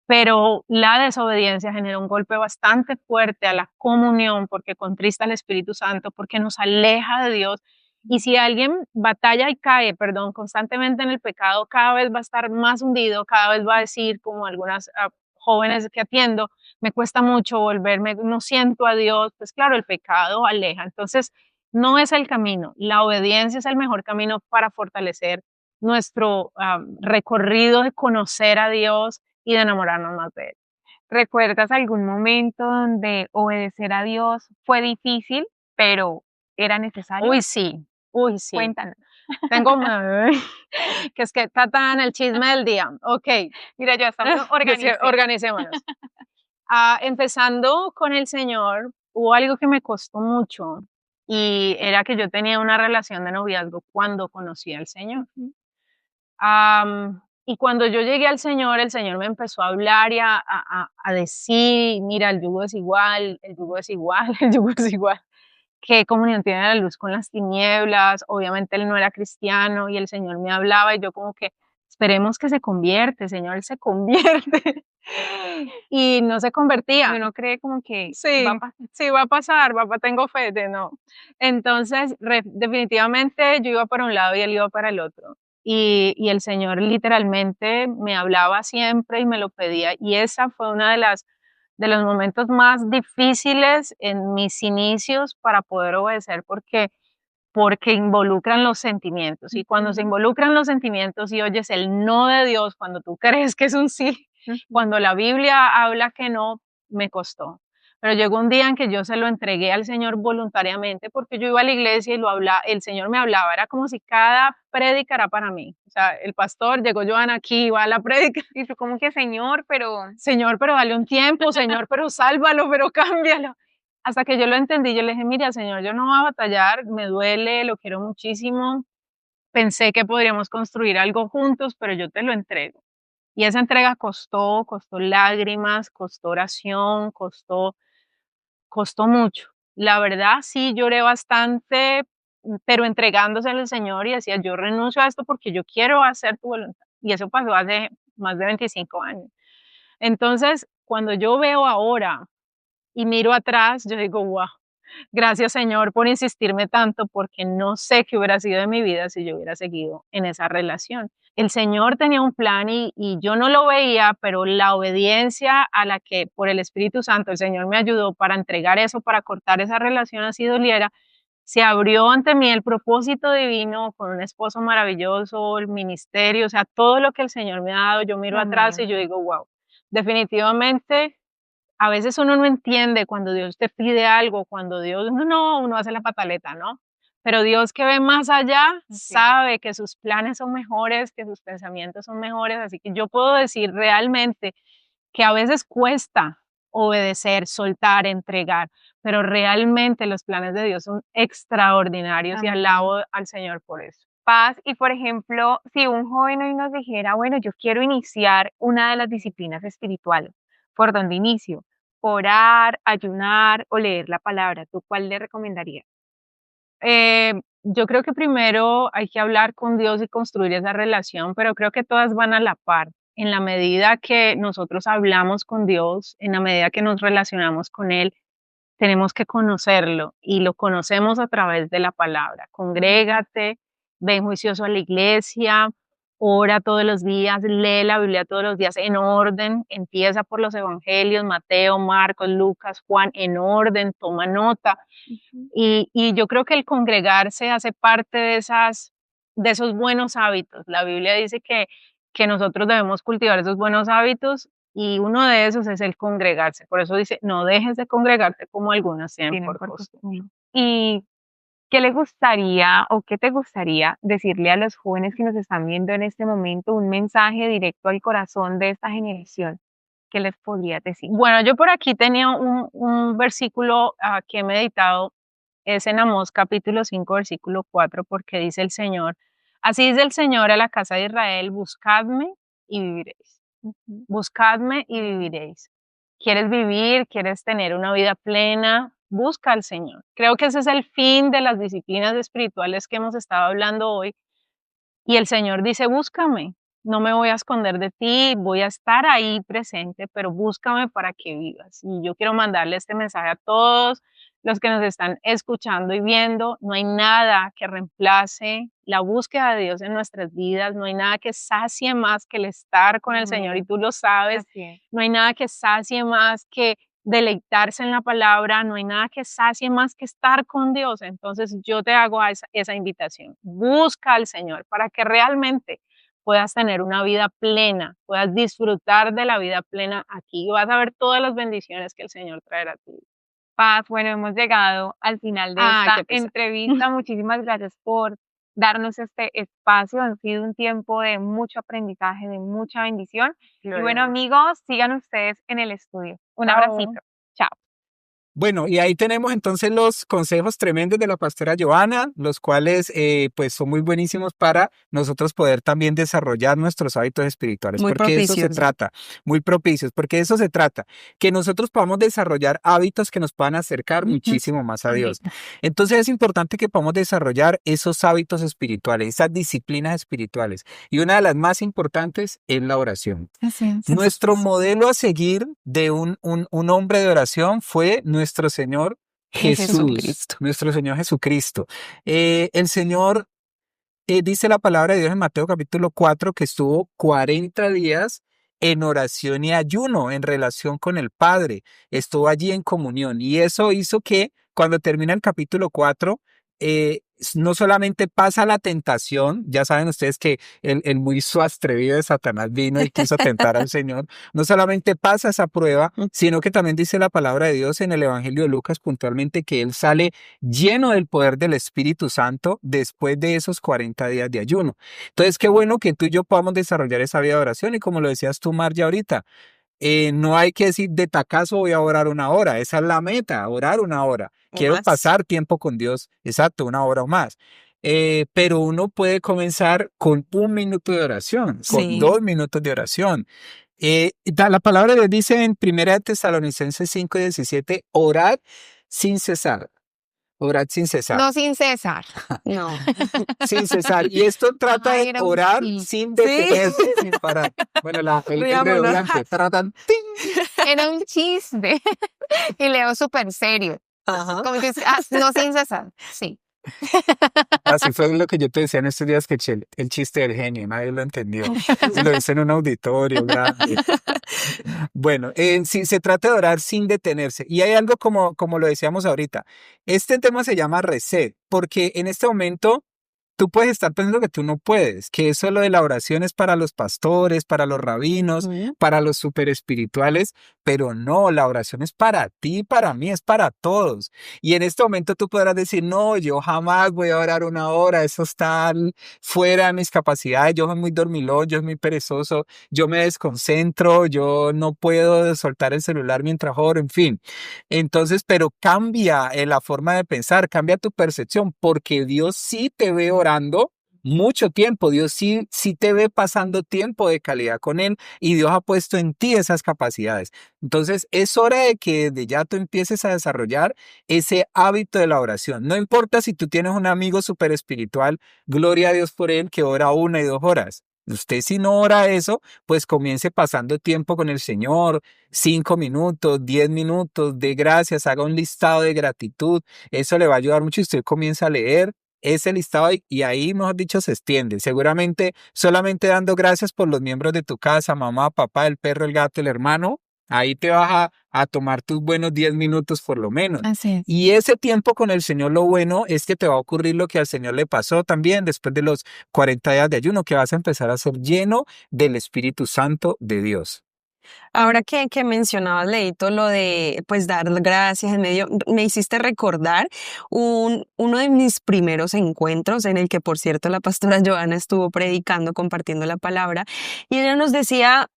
Pero la desobediencia genera un golpe bastante fuerte a la comunión, porque contrista al Espíritu Santo, porque nos aleja de Dios. Y si alguien batalla y cae, constantemente en el pecado, cada vez va a estar más hundido, cada vez va a decir, como algunas jóvenes que atiendo, me cuesta mucho volverme, no siento a Dios. Pues claro, el pecado aleja. Entonces, no es el camino. La obediencia es el mejor camino para fortalecer nuestro recorrido de conocer a Dios y de enamorarnos más de Él. ¿Recuerdas algún momento donde obedecer a Dios fue difícil, pero era necesario? Uy, sí. Cuéntanos. Tengo que es que está tan el chisme del día. Ok. Mira, ya estamos Organicémonos. Empezando con el Señor, hubo algo que me costó mucho y era que yo tenía una relación de noviazgo cuando conocí al Señor. Y cuando yo llegué al Señor, el Señor me empezó a hablar y a decir, mira, el yugo es igual, el yugo es igual, el yugo es igual. ¿Qué comunión tiene la luz con las tinieblas? Obviamente él no era cristiano y el Señor me hablaba y yo como que esperemos que se convierte, Señor, él se convierte. Y no se convertía. Y uno cree como que Sí, va a pasar. sí, va a pasar, tengo fe de no. Entonces, definitivamente yo iba para un lado y él iba para el otro. Y el Señor literalmente me hablaba siempre y me lo pedía. Y esa fue una de los momentos más difíciles en mis inicios para poder obedecer porque involucran los sentimientos. Y cuando se involucran los sentimientos y oyes el no de Dios, cuando tú crees que es un sí, cuando la Biblia habla que no, me costó. Pero llegó un día en que yo se lo entregué al Señor voluntariamente porque yo iba a la iglesia y el Señor me hablaba. Era como si cada prédica era para mí. O sea, el pastor llegó, Joana, aquí va a la prédica. Y tú como que, Señor, pero Señor, pero dale un tiempo, Señor, pero sálvalo, pero cámbialo. Hasta que yo lo entendí, yo le dije, mira, Señor, yo no voy a batallar, me duele, lo quiero muchísimo. Pensé que podríamos construir algo juntos, pero yo te lo entrego. Y esa entrega costó lágrimas, costó oración, costó mucho. La verdad, sí lloré bastante, pero entregándoselo al Señor y decía, yo renuncio a esto porque yo quiero hacer tu voluntad. Y eso pasó hace más de 25 años. Entonces, cuando yo veo ahora y miro atrás, yo digo, wow, gracias Señor por insistirme tanto porque no sé qué hubiera sido de mi vida si yo hubiera seguido en esa relación. El Señor tenía un plan y yo no lo veía, pero la obediencia a la que por el Espíritu Santo el Señor me ayudó para entregar eso, para cortar esa relación así doliera, se abrió ante mí el propósito divino con un esposo maravilloso, el ministerio, o sea, todo lo que el Señor me ha dado, yo miro atrás y yo digo, wow, definitivamente a veces uno no entiende cuando Dios te pide algo, cuando Dios, uno hace la pataleta, ¿no? Pero Dios que ve más allá sabe que sus planes son mejores, que sus pensamientos son mejores, así que yo puedo decir realmente que a veces cuesta obedecer, soltar, entregar, pero realmente los planes de Dios son extraordinarios y Amén. alabo al Señor por eso. Paz. Y por ejemplo, si un joven hoy nos dijera, bueno, yo quiero iniciar una de las disciplinas espirituales, ¿por dónde inicio? Orar, ayunar o leer la palabra, ¿tú cuál le recomendarías? Yo creo que primero hay que hablar con Dios y construir esa relación, pero creo que todas van a la par. En la medida que nosotros hablamos con Dios, en la medida que nos relacionamos con Él, tenemos que conocerlo y lo conocemos a través de la palabra. Congrégate, ven juicioso a la iglesia, ora todos los días, lee la Biblia todos los días en orden, empieza por los evangelios, Mateo, Marcos, Lucas, Juan, en orden, toma nota. Y yo creo que el congregarse hace parte de esos buenos hábitos. La Biblia dice que nosotros debemos cultivar esos buenos hábitos y uno de esos es el congregarse. Por eso dice, no dejes de congregarte como algunas tienen por costumbre. ¿Y qué le gustaría o qué te gustaría decirle a los jóvenes que nos están viendo en este momento, un mensaje directo al corazón de esta generación? ¿Qué les podrías decir? Bueno, yo por aquí tenía un versículo que he meditado, es en Amós capítulo 5, versículo 4, porque dice el Señor, así dice el Señor a la casa de Israel, buscadme y viviréis. Buscadme y viviréis. ¿Quieres vivir? ¿Quieres tener una vida plena? Busca al Señor. Creo que ese es el fin de las disciplinas espirituales que hemos estado hablando hoy. Y el Señor dice, búscame, no me voy a esconder de ti, voy a estar ahí presente, pero búscame para que vivas. Y yo quiero mandarle este mensaje a todos los que nos están escuchando y viendo. No hay nada que reemplace la búsqueda de Dios en nuestras vidas, no hay nada que sacie más que el estar con el Señor y tú lo sabes, Así es. no hay nada que sacie más que deleitarse en la palabra, no hay nada que sacie más que estar con Dios. Entonces yo te hago esa invitación. Busca al Señor para que realmente puedas tener una vida plena, puedas disfrutar de la vida plena aquí y vas a ver todas las bendiciones que el Señor traerá a ti. Paz, bueno, hemos llegado al final de esta qué pesar. entrevista. Muchísimas gracias por darnos este espacio. Ha sido un tiempo de mucho aprendizaje, de mucha bendición. Y bueno, amigos, sigan ustedes en el estudio. Un Chao. abracito. Chao. Bueno, y ahí tenemos entonces los consejos tremendos de la pastora Joana, los cuales pues son muy buenísimos para nosotros poder también desarrollar nuestros hábitos espirituales, Muy porque eso se propicios. trata, muy propicios, porque de eso se trata, que nosotros podamos desarrollar hábitos que nos puedan acercar muchísimo más a Dios. Entonces es importante que podamos desarrollar esos hábitos espirituales, esas disciplinas espirituales, y una de las más importantes es la oración. Nuestro modelo a seguir de un hombre de oración fue nuestro Señor Jesucristo. nuestro Señor Jesucristo. El Señor, dice la palabra de Dios en Mateo capítulo 4, que estuvo 40 días en oración y ayuno en relación con el Padre. Estuvo allí en comunión, y eso hizo que cuando termina el capítulo 4, no solamente pasa la tentación, ya saben ustedes que el muy atrevido de Satanás vino y quiso tentar al Señor, no solamente pasa esa prueba, sino que también dice la palabra de Dios en el Evangelio de Lucas puntualmente que él sale lleno del poder del Espíritu Santo después de esos 40 días de ayuno. Entonces, qué bueno que tú y yo podamos desarrollar esa vida de oración, y como lo decías tú, Marja, ahorita, no hay que decir de tacazo voy a orar 1 hora. Esa es la meta, orar 1 hora. O Quiero más. pasar tiempo con Dios, exacto, 1 hora o más. Pero uno puede comenzar con 1 minuto de oración, con Sí. 2 minutos de oración. La palabra de Dios dice en 1 Tesalonicenses 5:17, orad sin cesar. Orad sin cesar. No sin cesar. No. Sin cesar. Y esto trata Ay, de era un orar sí. sin detenerse, sin parar. Bueno, el Riámonos. redoblante. Tratan. Era un chiste. Y Leo súper serio. Ajá. Como que, no sin cesar. Sí. Así fue lo que yo te decía en estos días, que el chiste del genio, nadie lo entendió. Y lo hice en un auditorio grande. Bueno, sí, se trata de orar sin detenerse. Y hay algo como lo decíamos ahorita. Este tema se llama reset, porque en este momento tú puedes estar pensando que tú no puedes, que eso lo de la oración es para los pastores, para los rabinos, para los super espirituales, pero no, la oración es para ti, para mí, es para todos. Y en este momento tú podrás decir, no, yo jamás voy a orar 1 hora, eso está fuera de mis capacidades, yo soy muy dormilón, yo soy muy perezoso, yo me desconcentro, yo no puedo soltar el celular mientras oro, en fin. Entonces, pero cambia la forma de pensar, cambia tu percepción, porque Dios sí te ve orando mucho tiempo, Dios sí te ve pasando tiempo de calidad con Él, y Dios ha puesto en ti esas capacidades. Entonces, es hora de que desde ya tú empieces a desarrollar ese hábito de la oración. No importa si tú tienes un amigo súper espiritual, gloria a Dios por él, que ora 1 y 2 horas. Usted, si no ora eso, pues comience pasando tiempo con el Señor, 5 minutos, 10 minutos de gracias, haga un listado de gratitud. Eso le va a ayudar mucho, y usted comienza a leer ese listado, y ahí, mejor dicho, se extiende. Seguramente solamente dando gracias por los miembros de tu casa, mamá, papá, el perro, el gato, el hermano, ahí te vas a tomar tus buenos 10 minutos por lo menos. Así es. Y ese tiempo con el Señor, lo bueno es que te va a ocurrir lo que al Señor le pasó también después de los 40 días de ayuno, que vas a empezar a ser lleno del Espíritu Santo de Dios. Ahora que mencionabas, Leito, lo de pues dar gracias en medio, me hiciste recordar uno de mis primeros encuentros, en el que, por cierto, la pastora Joana estuvo predicando, compartiendo la palabra, y ella nos decía,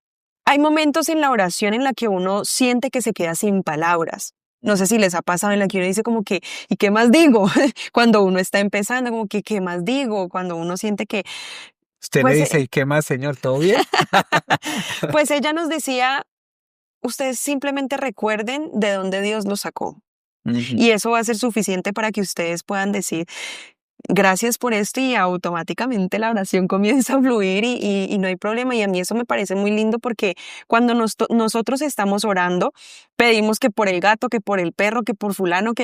hay momentos en la oración en la que uno siente que se queda sin palabras. No sé si les ha pasado, en la que uno dice como que, ¿y qué más digo? Cuando uno está empezando, como que, ¿qué más digo? Cuando uno siente que... Usted Pues, le dice, ¿y qué más, Señor? ¿Todo bien? Pues ella nos decía, ustedes simplemente recuerden de dónde Dios los sacó. Y eso va a ser suficiente para que ustedes puedan decir, gracias por esto, y automáticamente la oración comienza a fluir y no hay problema. Y a mí eso me parece muy lindo, porque cuando nosotros estamos orando, pedimos que por el gato, que por el perro, que por fulano,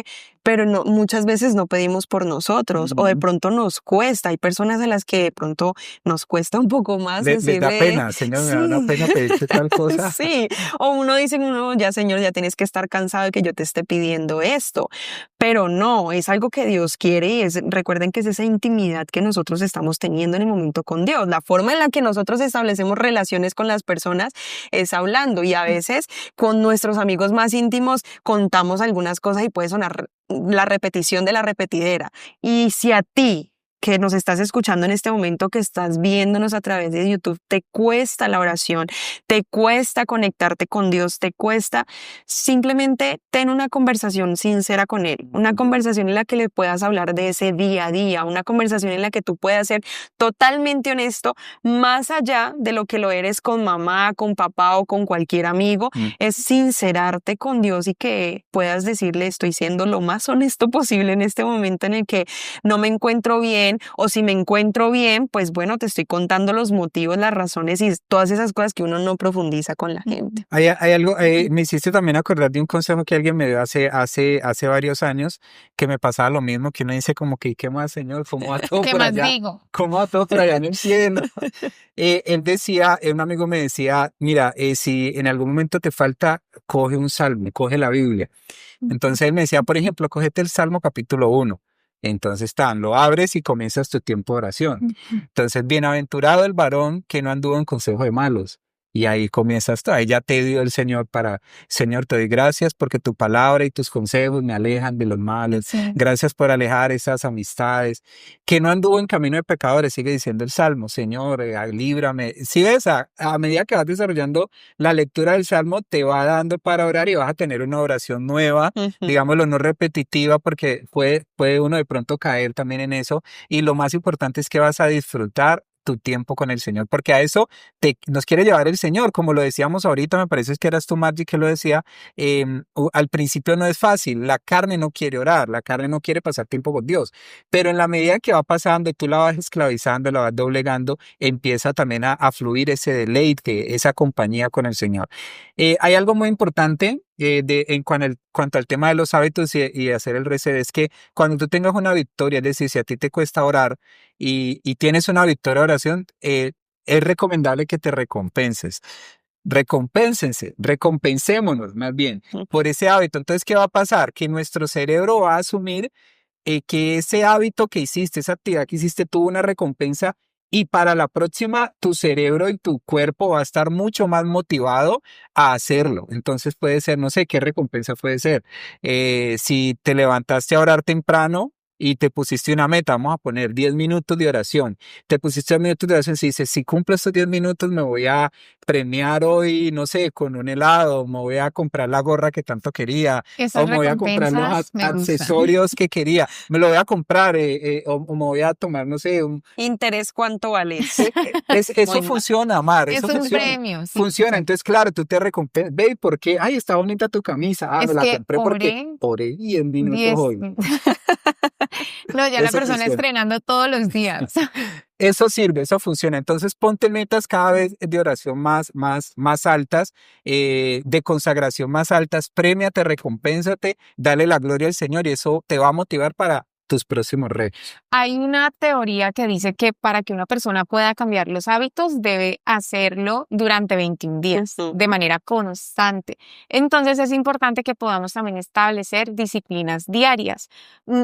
pero no, muchas veces no pedimos por nosotros, o de pronto nos cuesta. Hay personas a las que de pronto nos cuesta un poco más Les da decirle... pena, Señor, me da una pena pedirte tal cosa. Sí, o uno dice, ya, Señor, ya tienes que estar cansado de que yo te esté pidiendo esto. Pero no, es algo que Dios quiere, y recuerden que es esa intimidad que nosotros estamos teniendo en el momento con Dios. La forma en la que nosotros establecemos relaciones con las personas es hablando, y a veces con nuestros amigos más íntimos contamos algunas cosas y puede sonar la repetición de la repetidera. Y si a ti que nos estás escuchando en este momento, que estás viéndonos a través de YouTube, te cuesta la oración, te cuesta conectarte con Dios, te cuesta, simplemente ten una conversación sincera con Él, una conversación en la que le puedas hablar de ese día a día, una conversación en la que tú puedas ser totalmente honesto, más allá de lo que lo eres con mamá, con papá o con cualquier amigo, es sincerarte con Dios y que puedas decirle, estoy siendo lo más honesto posible en este momento en el que no me encuentro bien, o si me encuentro bien, pues bueno, te estoy contando los motivos, las razones y todas esas cosas que uno no profundiza con la gente. Hay algo, me hiciste también acordar de un consejo que alguien me dio hace varios años, que me pasaba lo mismo, que uno dice como que, ¿qué más, Señor? ¿Cómo va todo ¿Qué por más allá? digo? ¿Cómo va todo por allá en el cielo? Él decía, un amigo me decía, mira, si en algún momento te falta, coge un salmo, coge la Biblia. Entonces él me decía, por ejemplo, cógete el Salmo capítulo 1. Entonces lo abres y comienzas tu tiempo de oración. Entonces, bienaventurado el varón que no anduvo en consejo de malos. Y ahí comienzas tú, ahí ya te dio el Señor Señor, te doy gracias porque tu palabra y tus consejos me alejan de los males. Sí. Gracias por alejar esas amistades. Que no anduvo en camino de pecadores, sigue diciendo el Salmo, Señor, líbrame. Si ves, a medida que vas desarrollando la lectura del Salmo, te va dando para orar y vas a tener una oración nueva, digámoslo, no repetitiva, porque puede uno de pronto caer también en eso. Y lo más importante es que vas a disfrutar tu tiempo con el Señor, porque a eso nos quiere llevar el Señor, como lo decíamos ahorita, me parece que eras tú, Margie, que lo decía, al principio no es fácil, la carne no quiere orar, la carne no quiere pasar tiempo con Dios, pero en la medida que va pasando y tú la vas esclavizando, la vas doblegando, empieza también a fluir ese deleite, esa compañía con el Señor. Hay algo muy importante en cuanto al tema de los hábitos y hacer el reset, es que cuando tú tengas una victoria, es decir, si a ti te cuesta orar y tienes una victoria de oración, es recomendable que te recompenses. Recompensémonos más bien por ese hábito. Entonces, ¿qué va a pasar? Que nuestro cerebro va a asumir que ese hábito que hiciste, esa actividad que hiciste, tuvo una recompensa y para la próxima tu cerebro y tu cuerpo va a estar mucho más motivado a hacerlo. Entonces puede ser, no sé, ¿qué recompensa puede ser? Si te levantaste a orar temprano y te pusiste una meta, vamos a poner 10 minutos de oración. Te pusiste 10 minutos de oración y dices, si cumplo estos 10 minutos me voy a premiar hoy, no sé, con un helado, me voy a comprar la gorra que tanto quería, Esas o me voy a comprar los recompensas me gustan. accesorios que quería, me lo voy a comprar, o me voy a tomar, no sé, Interés, ¿cuánto vale? eso Muy funciona, Mar, Es eso un funciona. premio. Sí, Funciona, sí. entonces claro, tú te recompensas, ve, ¿por qué? Ay, está bonita tu camisa, Es me la que compré porque oré 10 minutos 10. hoy. No, ya la Eso persona funciona. estrenando todos los días. Eso sirve, eso funciona. Entonces ponte metas cada vez de oración más altas, de consagración más altas, premiate, recompénsate, dale la gloria al Señor y eso te va a motivar para tus próximos retos. Hay una teoría que dice que para que una persona pueda cambiar los hábitos debe hacerlo durante 21 días de manera constante. Entonces es importante que podamos también establecer disciplinas diarias,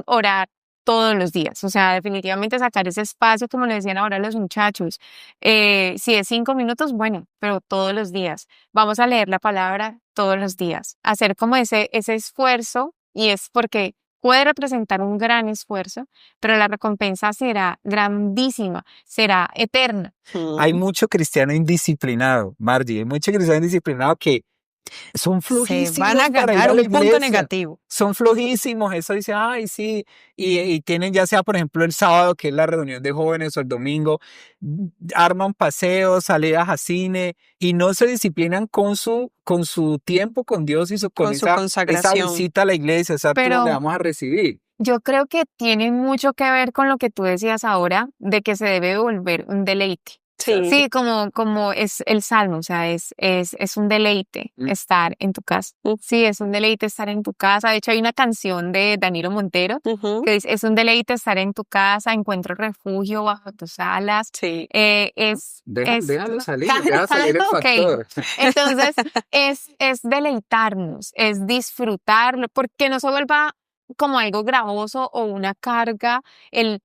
orar todos los días, o sea, definitivamente sacar ese espacio, como le decían ahora los muchachos, si es 5 minutos, bueno, pero todos los días. Vamos a leer la palabra todos los días, hacer como ese esfuerzo, y es porque puede representar un gran esfuerzo, pero la recompensa será grandísima, será eterna. Hay mucho cristiano indisciplinado, Margie, hay mucho cristiano indisciplinado que son Se flojísimos van a para ir ganar a la un punto iglesia. negativo. Son flojísimos, eso dice, ay, sí, y tienen ya sea, por ejemplo, el sábado, que es la reunión de jóvenes, o el domingo, arman paseos, salidas a cine, y no se disciplinan con su tiempo con Dios y Con su esa consagración. visita a la iglesia, exacto, Pero donde vamos a recibir. yo creo que tiene mucho que ver con lo que tú decías ahora, de que se debe volver un deleite. Sí. Sí, como es el salmo, o sea, es un deleite estar en tu casa. Sí, es un deleite estar en tu casa. De hecho, hay una canción de Danilo Montero que dice, es un deleite estar en tu casa, encuentro refugio bajo tus alas. Sí. Déjalo salir, deja salir el Ok. factor. Entonces, es deleitarnos, es disfrutarlo, porque no se vuelva como algo gravoso o una carga el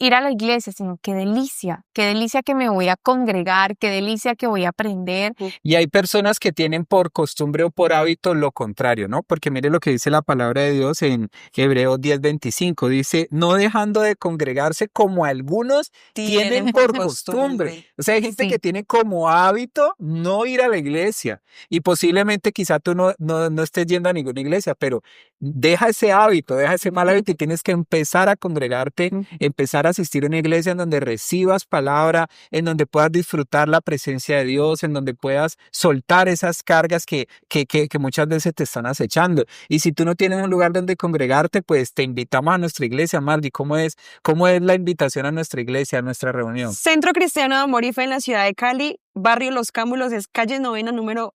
ir a la iglesia, sino qué delicia que me voy a congregar, qué delicia que voy a aprender. Y hay personas que tienen por costumbre o por hábito lo contrario, ¿no? Porque mire lo que dice la palabra de Dios en Hebreos 10:25. Dice, no dejando de congregarse como algunos tienen por costumbre. O sea, hay gente que tiene como hábito no ir a la iglesia. Y posiblemente quizá tú no estés yendo a ninguna iglesia, pero deja ese hábito, deja ese mal hábito y tienes que empezar a congregarte, empezar a asistir a una iglesia en donde recibas palabra, en donde puedas disfrutar la presencia de Dios, en donde puedas soltar esas cargas que muchas veces te están acechando. Y si tú no tienes un lugar donde congregarte, pues te invitamos a nuestra iglesia. Mardi, ¿cómo es la invitación a nuestra iglesia, a nuestra reunión? Centro Cristiano de Amor y Fe en la ciudad de Cali, barrio Los Cámulos, es calle Novena número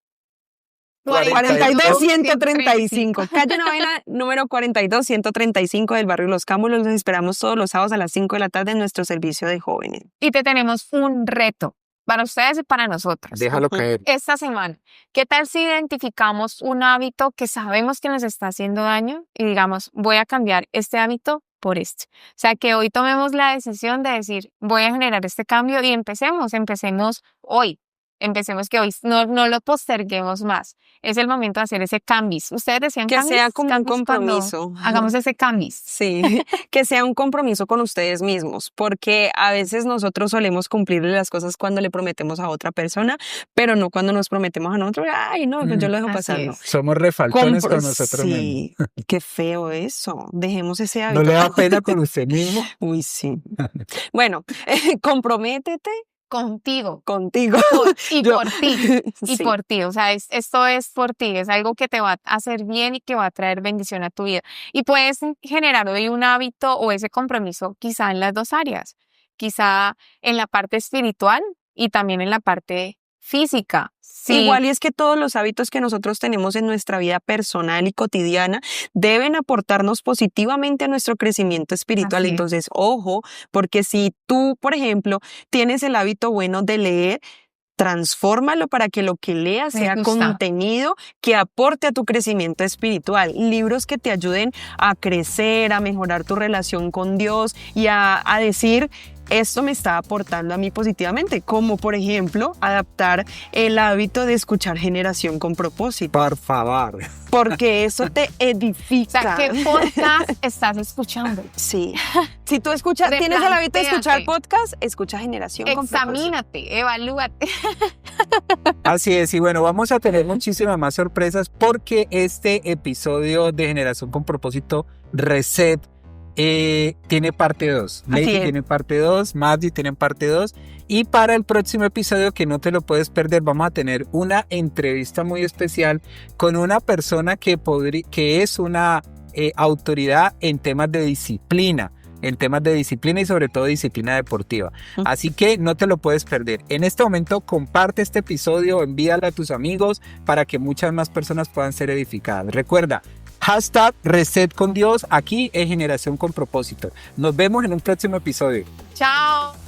42-135. Calle Novena, número 42-135 del barrio Los Cámulos. Los esperamos todos los sábados a las 5 de la tarde en nuestro servicio de jóvenes. Y te tenemos un reto para ustedes y para nosotros. Déjalo caer. Esta semana, ¿qué tal si identificamos un hábito que sabemos que nos está haciendo daño y digamos, voy a cambiar este hábito por este? O sea, que hoy tomemos la decisión de decir, voy a generar este cambio y empecemos hoy. Empecemos que hoy no lo posterguemos más. Es el momento de hacer ese cambio. Ustedes decían que sea como un compromiso. Hagamos ese cambio. Sí, que sea un compromiso con ustedes mismos, porque a veces nosotros solemos cumplirle las cosas cuando le prometemos a otra persona, pero no cuando nos prometemos a nosotros. Ay, no, pues yo lo dejo pasar. No. Somos refaltones con nosotros mismos. Sí, qué feo eso. Dejemos ese hábito. ¿No le da pena con usted mismo? Uy, sí. Bueno, comprométete contigo. Por ti. Y sí. por ti. O sea, esto es por ti. Es algo que te va a hacer bien y que va a traer bendición a tu vida. Y puedes generar hoy un hábito o ese compromiso quizá en las dos áreas. Quizá en la parte espiritual y también en la parte física. Sí. Igual y es que todos los hábitos que nosotros tenemos en nuestra vida personal y cotidiana deben aportarnos positivamente a nuestro crecimiento espiritual. Así es. Entonces, ojo, porque si tú, por ejemplo, tienes el hábito bueno de leer, transfórmalo para que lo que leas sea contenido que aporte a tu crecimiento espiritual. Libros que te ayuden a crecer, a mejorar tu relación con Dios y a decir, esto me está aportando a mí positivamente, como por ejemplo adaptar el hábito de escuchar Generación con Propósito. Por favor. Porque eso te edifica. O sea, ¿qué podcast estás escuchando? Sí. Si tú tienes el hábito de escuchar podcast, escucha Generación con Propósito. Examínate, evalúate. Así es, y bueno, vamos a tener muchísimas más sorpresas porque este episodio de Generación con Propósito Reset tiene parte 2. Lady tiene parte 2, Magdi tiene parte 2. Y para el próximo episodio, que no te lo puedes perder, vamos a tener una entrevista muy especial con una persona que es una autoridad en temas de disciplina. Y sobre todo disciplina deportiva. Así que no te lo puedes perder. En este momento comparte este episodio, envíalo a tus amigos para que muchas más personas puedan ser edificadas. Recuerda, #Reset con Dios aquí en Generación con Propósito. Nos vemos en un próximo episodio. Chao.